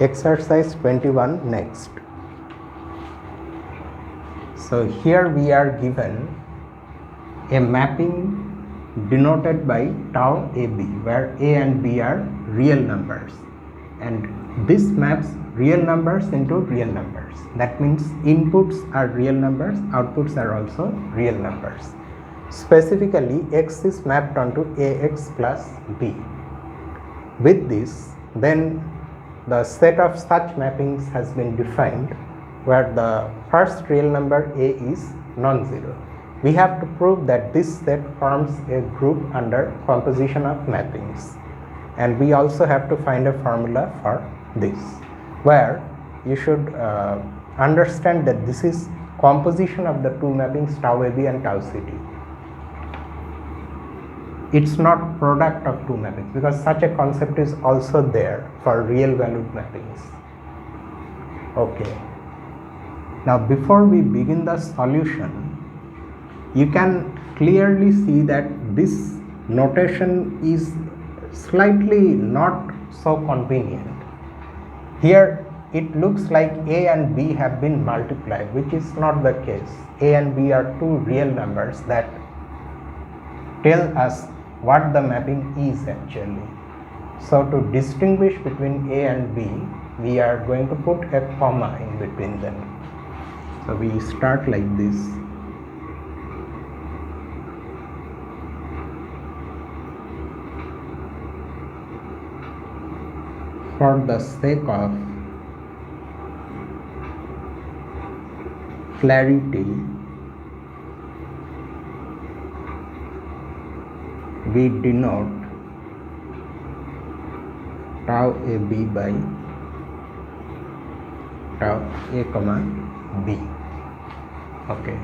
Exercise 21 next. So here we are given a mapping denoted by tau AB, where A and B are real numbers, and this maps real numbers into real numbers. That means inputs are real numbers, outputs are also real numbers. Specifically, X is mapped onto AX plus B. With this, then the set of such mappings has been defined, where the first real number A is non-zero. We have to prove that this set forms a group under composition of mappings, and we also have to find a formula for this, where you should understand that this is composition of the two mappings tau AB and tau CD. It's not product of two mappings, because such a concept is also there for real valued mappings. Okay. Now before we begin the solution, you can clearly see that this notation is slightly not so convenient. Here it looks like A and B have been multiplied, which is not the case. A and B are two real numbers that tell us what the mapping is actually. So to distinguish between A and B, we are going to put a comma in between them. So we start like this. For the sake of clarity, we denote tau AB by tau A comma B. Okay.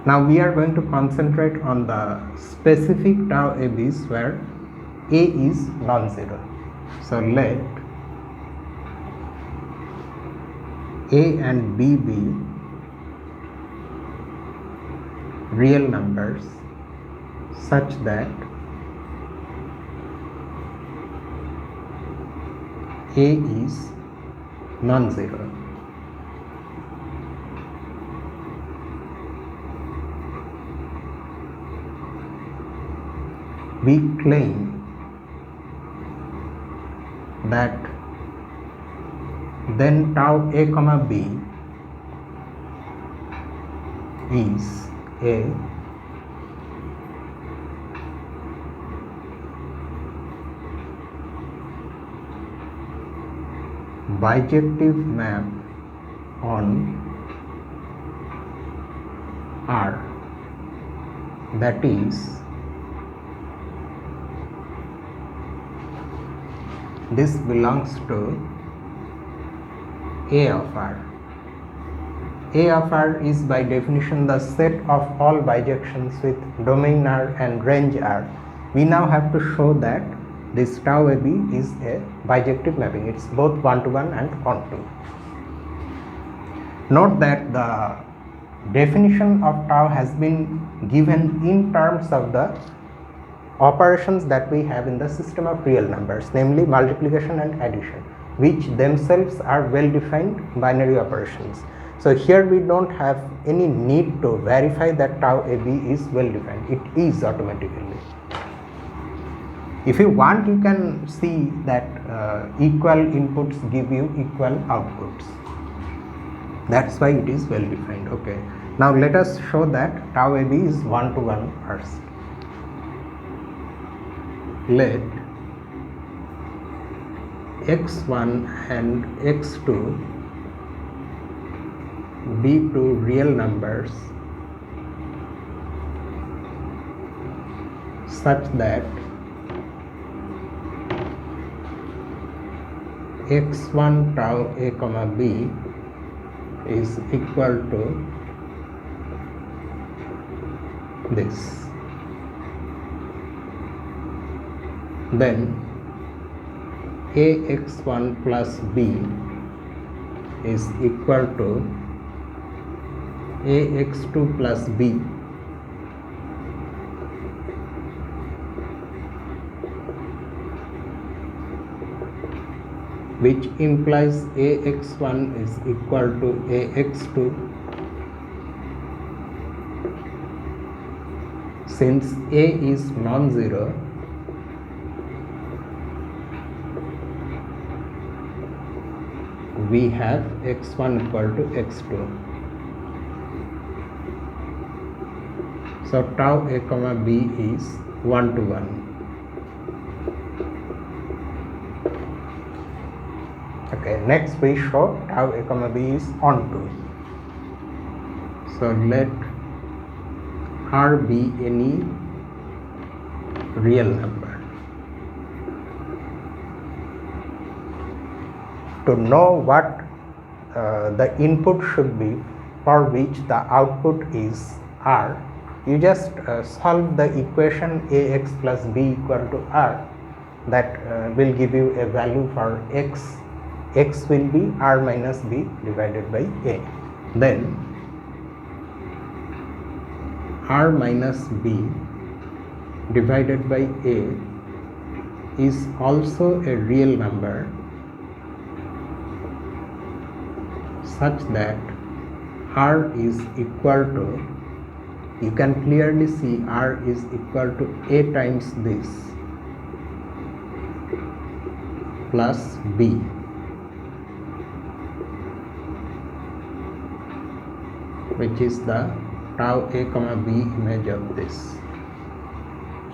Now we are going to concentrate on the specific tau ABs where A is non-zero. So let A and B be real numbers such that A is non-zero. We claim that then tau A comma B is a bijective map on R, that is, this belongs to A of R. A of R is by definition the set of all bijections with domain R and range R. We now have to show that this tau AB is a bijective mapping. It's both one-to-one and onto. Note that the definition of tau has been given in terms of the operations that we have in the system of real numbers, namely multiplication and addition, which themselves are well defined binary operations. So here we don't have any need to verify that tau AB is well defined. It is automatically. If you want, you can see that equal inputs give you equal outputs. That's why it is well defined. Okay. Now let us show that tau AB is one-to-one first. Let x1 and x2 be two real numbers such that x1 tau A comma B is equal to this. Then ax1 plus b is equal to ax2 plus b which implies ax1 is equal to ax2. Since a is non-zero, we have x1 equal to x2. So tau a comma b is 1 to 1. Okay, next we show tau a comma b is onto. So let r be any real number. To know what the input should be for which the output is r, you just solve the equation ax plus b equal to r. That will give you a value for x. X will be r minus b divided by a. Then r minus b divided by a is also a real number, such that r is equal to, you can clearly see r is equal to a times this plus b, which is the tau a comma b image of this.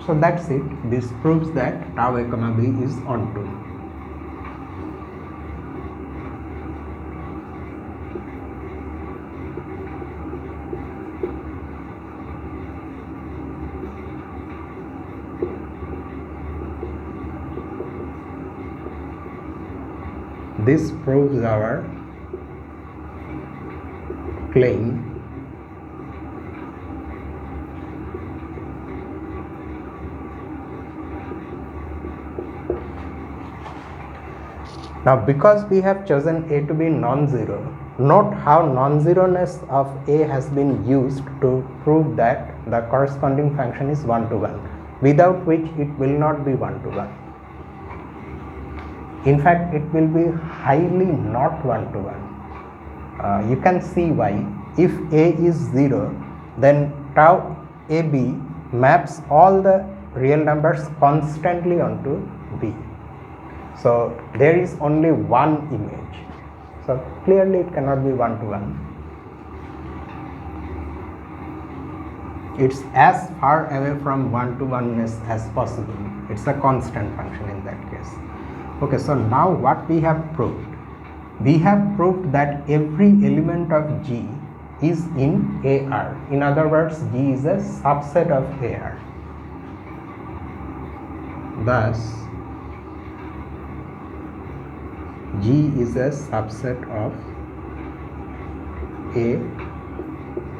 So that's it. This proves that tau a comma b is onto. This proves our claim. Now, because we have chosen a to be non-zero, note how non-zeroness of a has been used to prove that the corresponding function is 1 to 1, without which it will not be 1 to 1. In fact, it will be highly not 1 to 1. You can see why. If a is 0, then tau ab maps all the real numbers constantly onto b. So there is only one image. So clearly it cannot be 1 to 1. It's as far away from 1 to 1ness as possible. It's a constant function in that case. Okay, so now what we have proved? We have proved that every element of G is in AR. In other words, G is a subset of AR. Thus, G is a subset of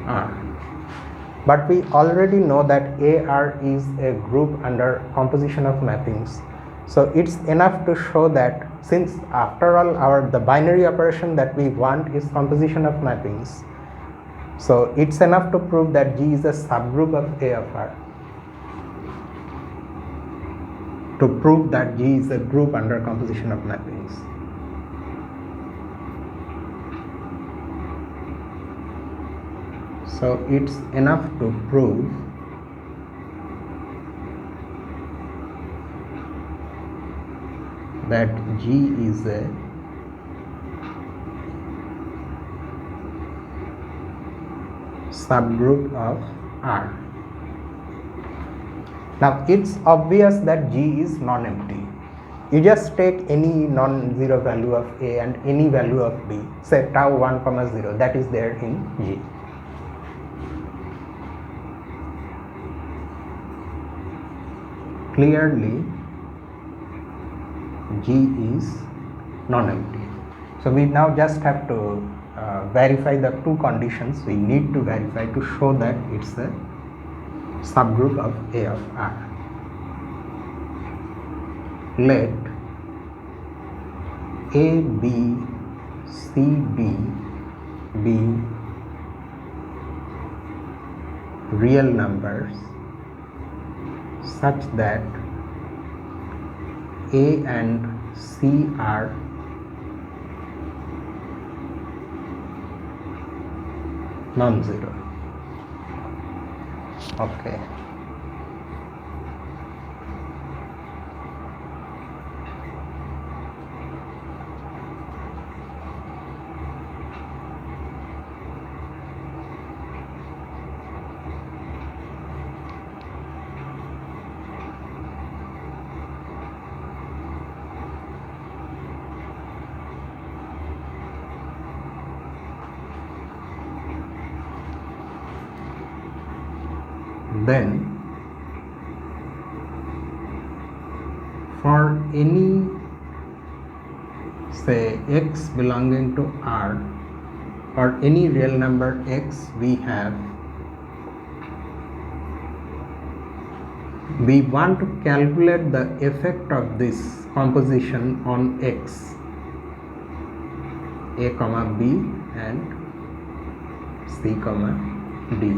AR. But we already know that AR is a group under composition of mappings. So it's enough to show that, since after all the binary operation that we want is composition of mappings, so it's enough to prove that G is a subgroup of A of R. To prove that G is a group under composition of mappings. So it's enough to prove that G is a subgroup of R. Now it's obvious that G is non-empty. You just take any non-zero value of A and any value of B, say tau 1 comma 0, that is there in G. Clearly G is non-empty. So we now just have to verify the two conditions we need to verify to show that it's a subgroup of A of R. Let A, B, C, D be real numbers such that A and C are non-zero. Okay. Then for any, say, x belonging to R, or any real number x we want to calculate the effect of this composition on x, a comma b and c comma d.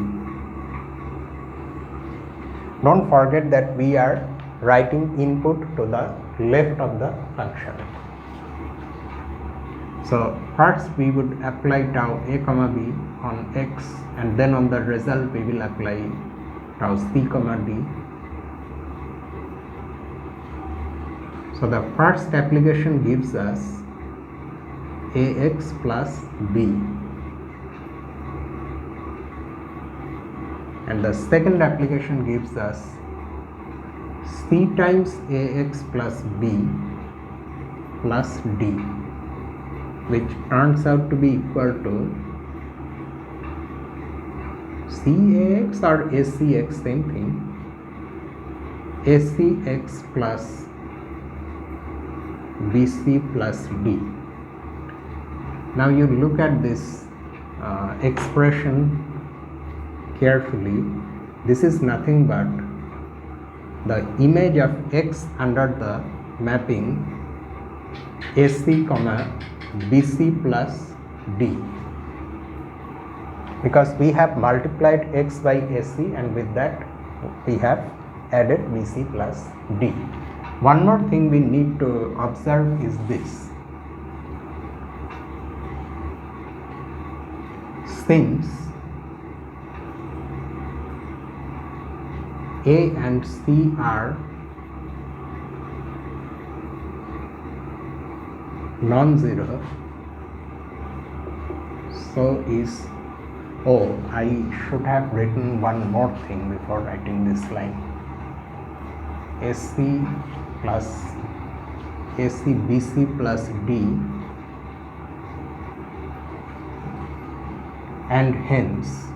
Don't forget that we are writing input to the left of the function. So first we would apply tau a comma b on x, and then on the result we will apply tau c comma d. So the first application gives us ax plus b, and the second application gives us c times ax plus b plus d, which turns out to be equal to cax or acx, same thing, acx plus bc plus d. Now you look at this expression carefully. This is nothing but the image of x under the mapping AC comma BC plus D, because we have multiplied x by AC, and with that we have added BC plus D. One more thing we need to observe is this: since A and C are non-zero, so is O. I should have written one more thing before writing this line: AC plus AC BC plus D, and hence,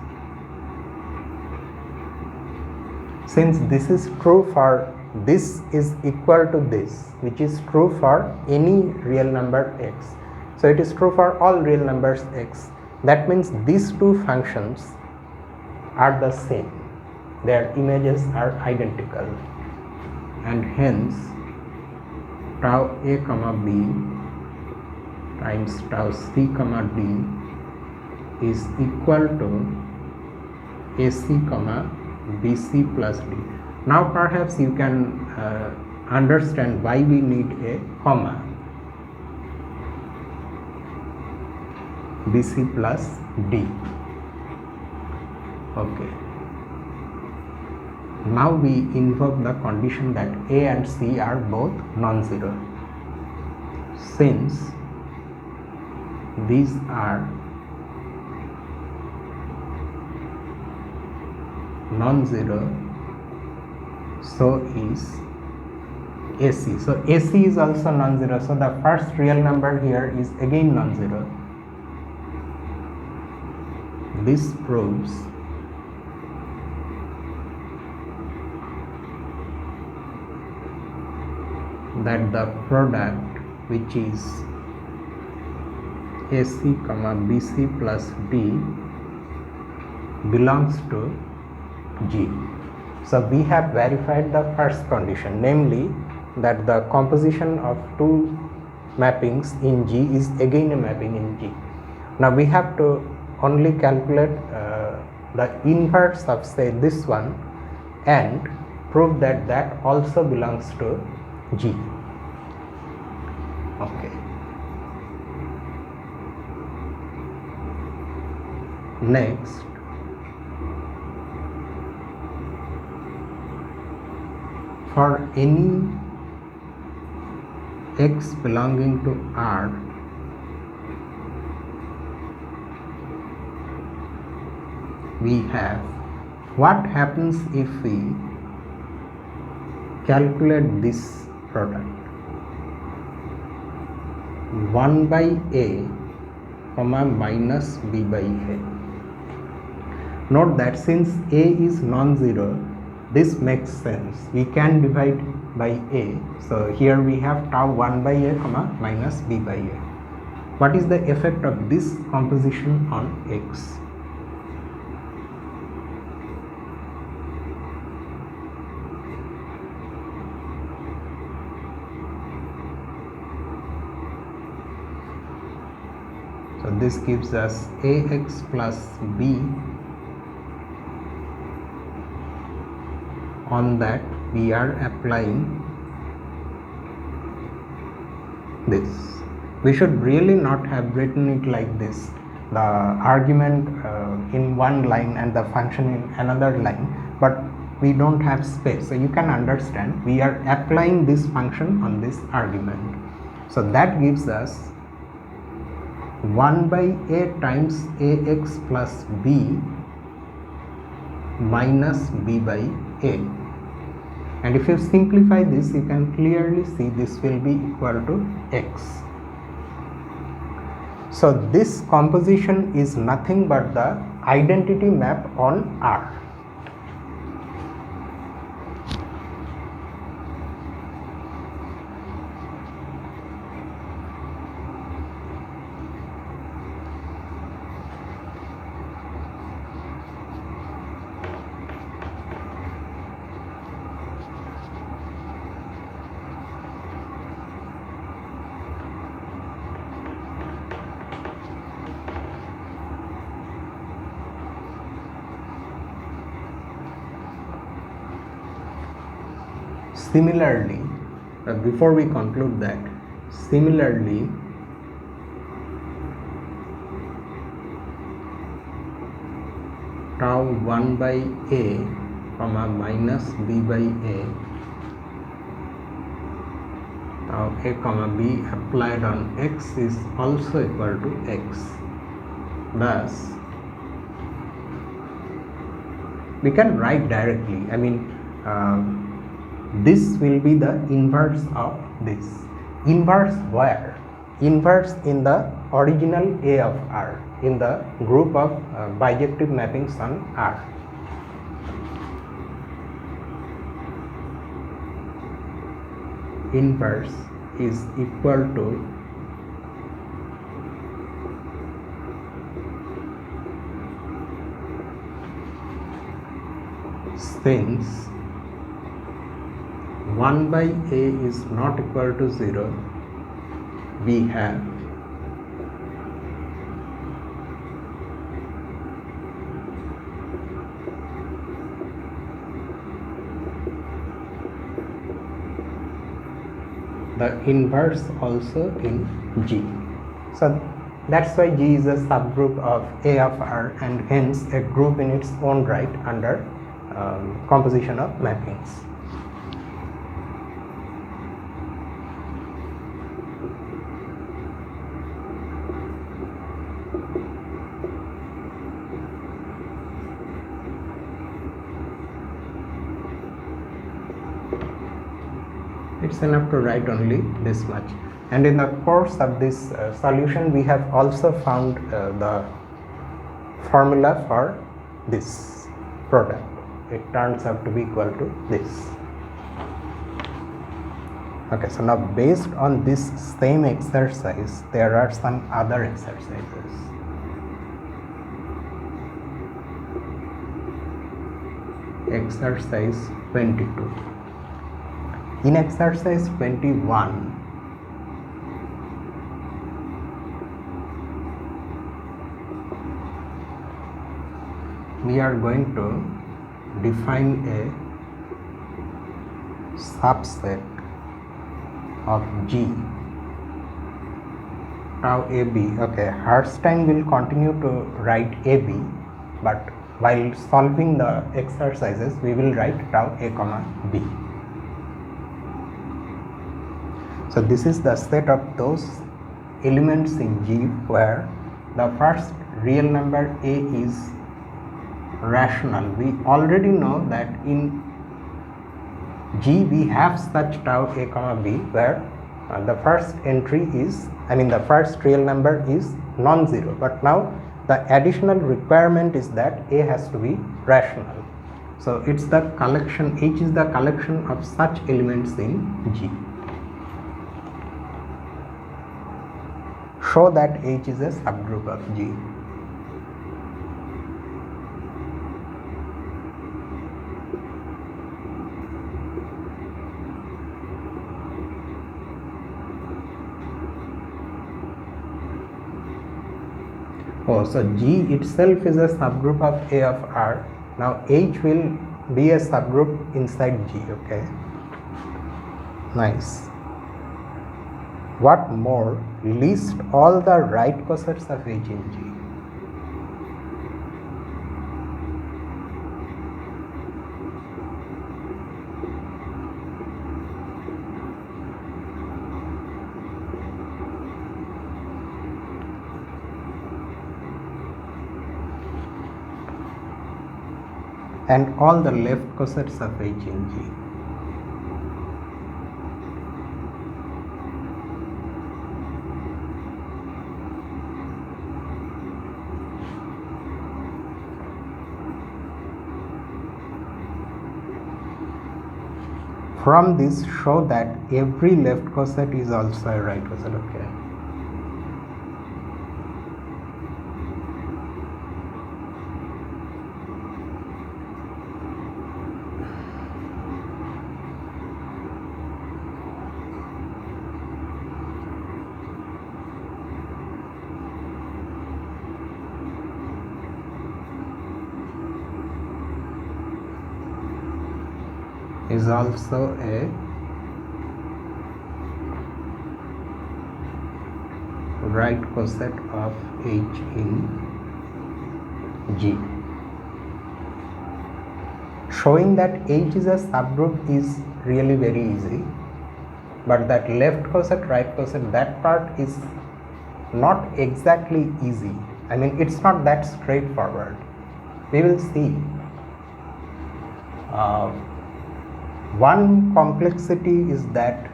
since this is true for this is equal to this, which is true for any real number x, so it is true for all real numbers x. That means these two functions are the same, their images are identical, and hence tau a comma b times tau c comma d is equal to AC comma BC plus D. Now perhaps you can understand why we need a comma. BC plus D. Okay. Now we invoke the condition that A and C are both non-zero. Since these are non-zero, so is AC. So AC is also non-zero, so the first real number here is again non-zero. This proves that the product, which is AC comma BC plus D, belongs to G. So we have verified the first condition, namely that the composition of two mappings in G is again a mapping in G. Now we have to only calculate the inverse of, say, this one, and prove that that also belongs to G. Okay. Next, for any x belonging to R, we have what happens if we calculate this product 1 by A comma minus B by A. Note that since A is non-zero, this makes sense. We can divide by A. So here we have tau 1 by A comma minus B by A. What is the effect of this composition on X? So this gives us AX plus B. On that we are applying this. We should really not have written it like this, the argument in one line and the function in another line, but we don't have space, so you can understand we are applying this function on this argument. So that gives us 1 by A times AX plus B minus B by A. And if you simplify this, you can clearly see this will be equal to X. So this composition is nothing but the identity map on R. Similarly, before we conclude that, similarly, tau 1 by A comma minus B by A, tau A comma B applied on X is also equal to X. Thus, we can write directly, this will be the inverse of this. Inverse where? Inverse in the original A of R, in the group of bijective mappings on R. Inverse is equal to since 1 by A is not equal to 0, we have the inverse also in G. So that's why G is a subgroup of A of R and hence a group in its own right under composition of mappings. It's enough to write only this much, and in the course of this solution we have also found the formula for this product. It turns out to be equal to this. Okay, so now based on this same exercise, there are some other exercises. Exercise 22. In exercise 21, we are going to define a subset of G tau AB. Okay, Herstein will continue to write AB, but while solving the exercises we will write tau A comma B. So this is the set of those elements in G where the first real number A is rational. We already know that in G we have such tau A comma B where the first entry is, the first real number is non-zero, but now the additional requirement is that A has to be rational. So it's the collection, H is the collection of such elements in G. Show that H is a subgroup of G. Oh, so G itself is a subgroup of A of R. Now H will be a subgroup inside G, okay? Nice. What more? List all the right cosets of H in G. And all the left cosets of H in G. From this, show that every left coset is also a right coset, okay? Is also a right coset of H in G. Showing that H is a subgroup is really very easy, but that left coset, right coset, that part is not exactly easy. It's not that straightforward. We will see. One complexity is that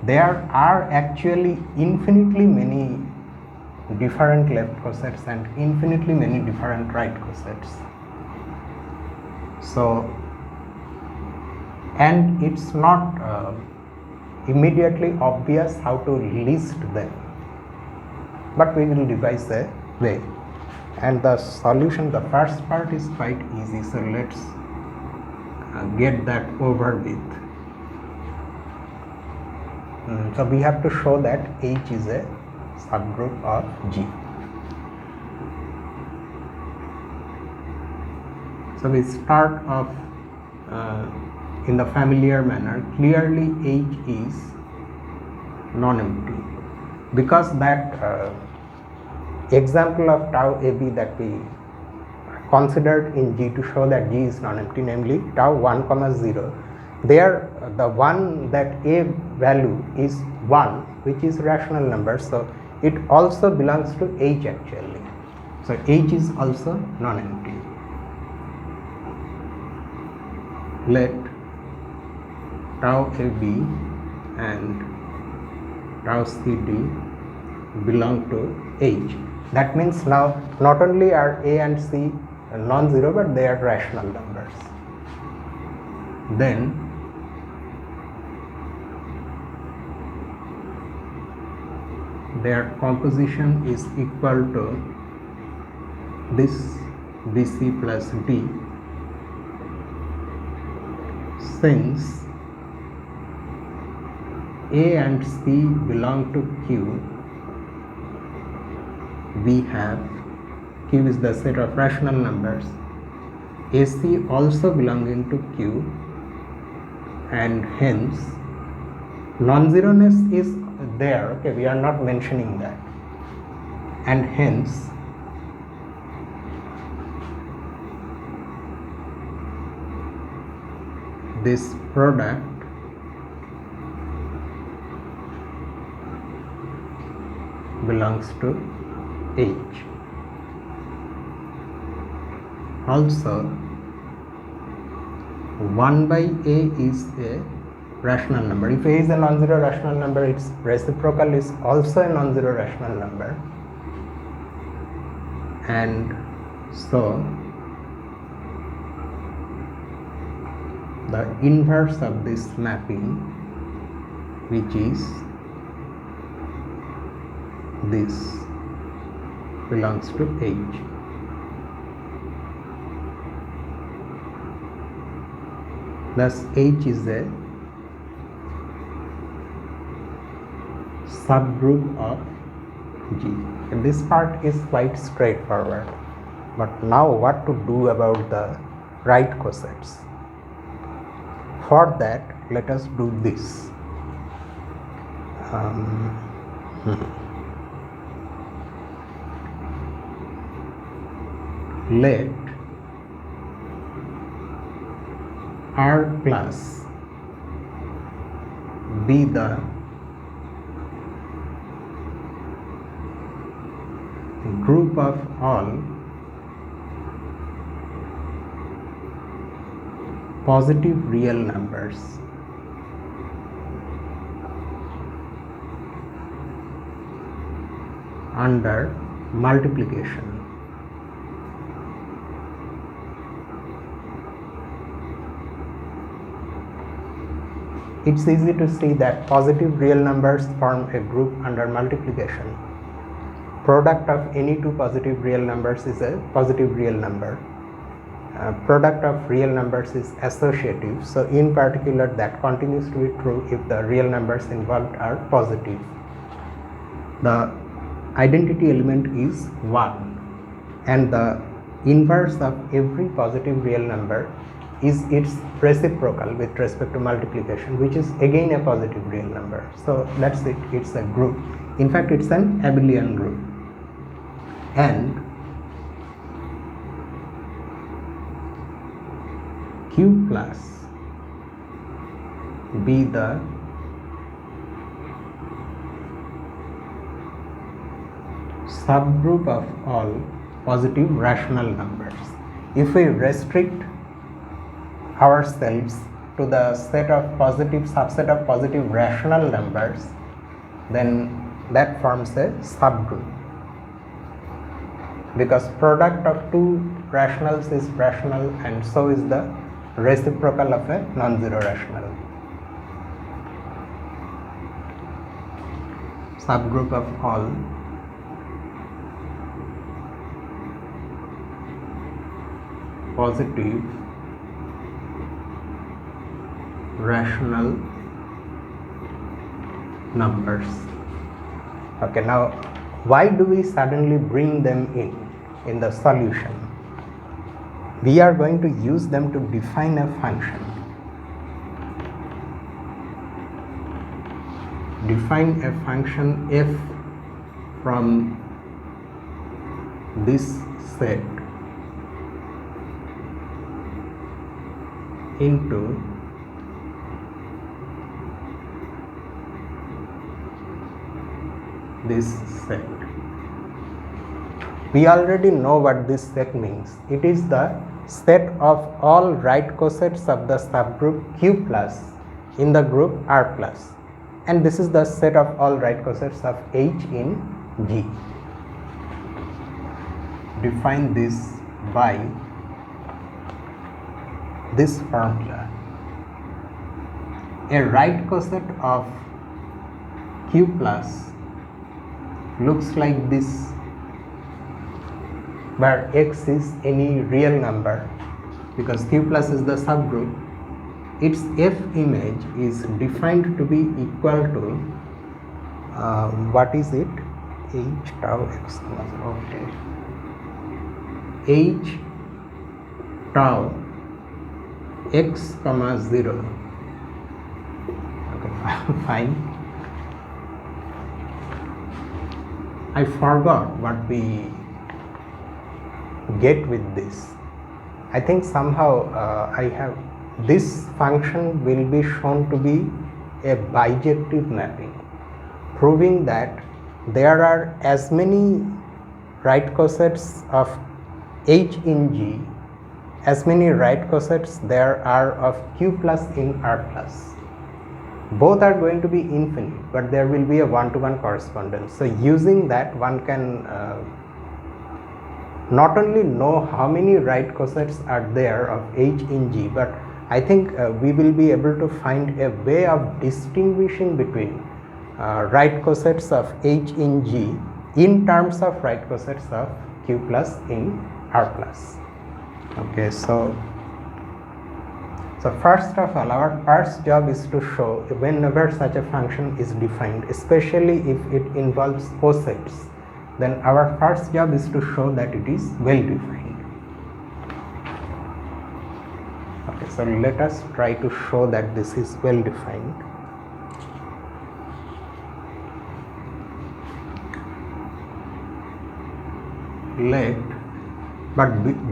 there are actually infinitely many different left cosets and infinitely many different right cosets. So, and it's not immediately obvious how to list them, but we will devise a way. And the solution, the first part is quite easy, so let's get that over with. So we have to show that H is a subgroup of G. So we start off in the familiar manner. Clearly H is non-empty, because that example of tau AB that we considered in G to show that G is non-empty, namely tau 1 comma 0, there the one, that A value is 1, which is rational number, so it also belongs to H actually. So H is also non-empty. Let tau AB and tau CD belong to H. That means now not only are A and C non-zero, but they are rational numbers. Then their composition is equal to this BC plus D, since A and C belong to Q. We have Q is the set of rational numbers, AC also belonging to Q, and hence non-zeroness is there, okay, we are not mentioning that. and hence this product belongs to H. Also 1 by A is a rational number. If A is a non-zero rational number, its reciprocal is also a non-zero rational number, and so the inverse of this mapping, which is this, belongs to H. Thus H is a subgroup of G. And this part is quite straightforward. But now what to do about the right cosets? For that, let us do this. Let R plus be the group of all positive real numbers under multiplication. It's easy to see that positive real numbers form a group under multiplication. Product of any two positive real numbers is a positive real number. Product of real numbers is associative, so in particular that continues to be true if the real numbers involved are positive. The identity element is 1, and the inverse of every positive real number is its reciprocal with respect to multiplication, which is again a positive real number. So that's it, it's a group. In fact, it's an abelian group. And Q plus be the subgroup of all positive rational numbers. If we restrict ourselves to the set of positive subset of positive rational numbers, then that forms a subgroup, because product of two rationals is rational, and so is the reciprocal of a non-zero rational. Subgroup of all positive rational numbers. Okay, now why do we suddenly bring them in the solution? We are going to use them to define a function. Define a function f from this set into this set. We already know what this set means. It is the set of all right cosets of the subgroup Q plus in the group R plus, and this is the set of all right cosets of H in G. Define this by this formula. A right coset of Q plus looks like this, where X is any real number, because Q plus is the subgroup. Its F image is defined to be equal to what is it? H tau X, okay. H tau X comma 0. Okay, fine. I forgot what we get with this. I think somehow this function will be shown to be a bijective mapping, proving that there are as many right cosets of H in G as many right cosets there are of Q plus in R plus. Both are going to be infinite, but there will be a one-to-one correspondence. So using that, one can not only know how many right cosets are there of H in G, but I think we will be able to find a way of distinguishing between right cosets of H in G in terms of right cosets of Q plus in R plus. Okay, so first of all, our first job is to show whenever such a function is defined, especially if it involves cosets, then our first job is to show that it is well defined. Okay, so let us try to show that this is well defined.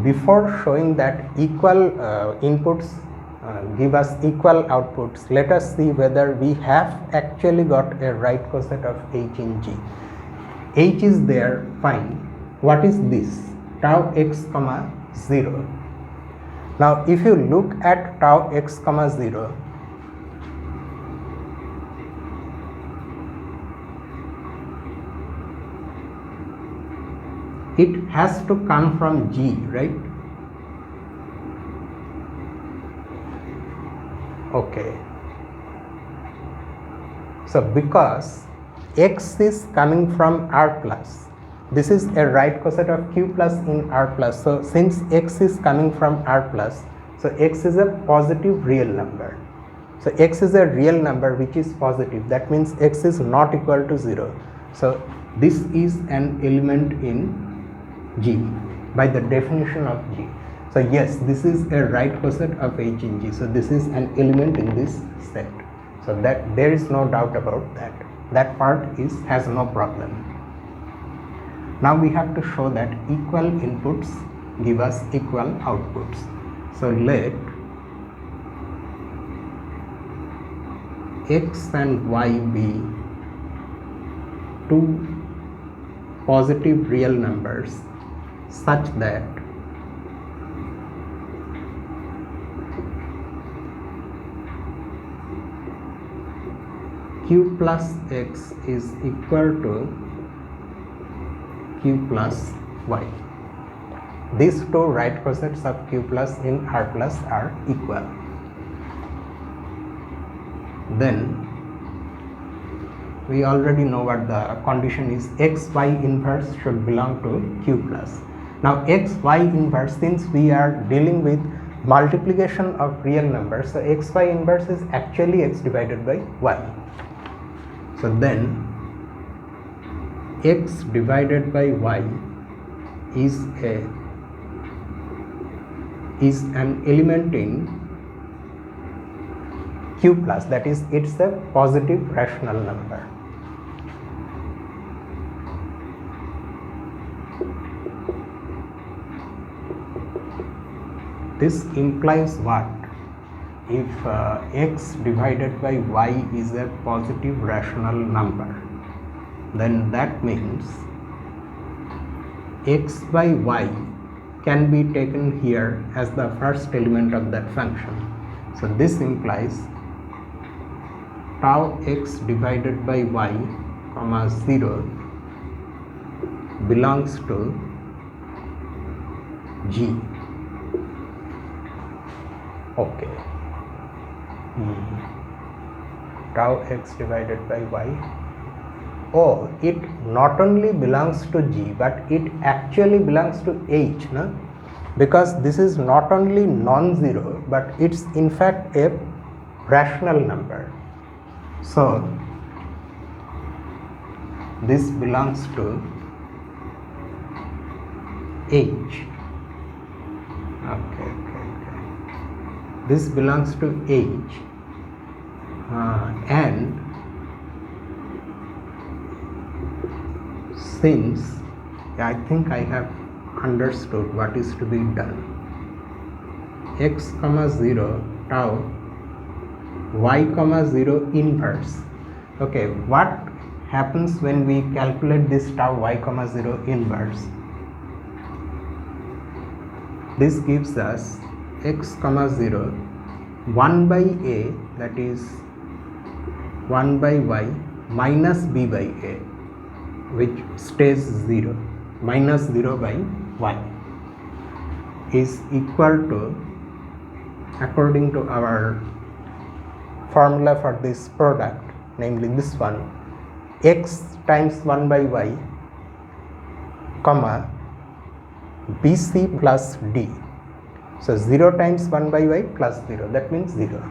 Before showing that equal inputs give us equal outputs, let us see whether we have actually got a right coset of H in G. H is there, fine. What is this? Tau x comma 0. Now if you look at tau x comma 0, it has to come from G, right? Okay. So because x is coming from R plus, this is a right coset of Q plus in R plus. So since x is coming from R plus, so x is a positive real number. So x is a real number which is positive. That means x is not equal to 0. So this is an element in G by the definition of G. So yes, this is a right coset of H in G. So this is an element in this set. So that there is no doubt about that. That part has no problem. Now we have to show that equal inputs give us equal outputs. So let x and y be two positive real numbers such that Q plus x is equal to Q plus y. These two right cosets of Q plus in R plus are equal. Then we already know what the condition is. X, y inverse should belong to Q plus. Now x, y inverse, since we are dealing with multiplication of real numbers, so x, y inverse is actually x divided by y. So then x divided by y is an element in Q plus, that is, it's a positive rational number. This implies what? If x divided by y is a positive rational number, then that means x by y can be taken here as the first element of that function. So this implies tau x divided by y comma 0 belongs to G. Okay. Tau x divided by y. Oh, it not only belongs to G, but it actually belongs to H, no? Because this is not only non-zero, but it's in fact a rational number. So this belongs to H. Okay. This belongs to H, and since I think I have understood what is to be done. X comma 0 tau y comma 0 inverse. Okay, what happens when we calculate this tau y comma 0 inverse? This gives us x comma 0 1 by a, that is 1 by y minus b by a, which stays 0, minus 0 by y, is equal to, according to our formula for this product, namely this one, x times 1 by y comma bc plus d. So 0 times 1 by y plus 0, that means 0.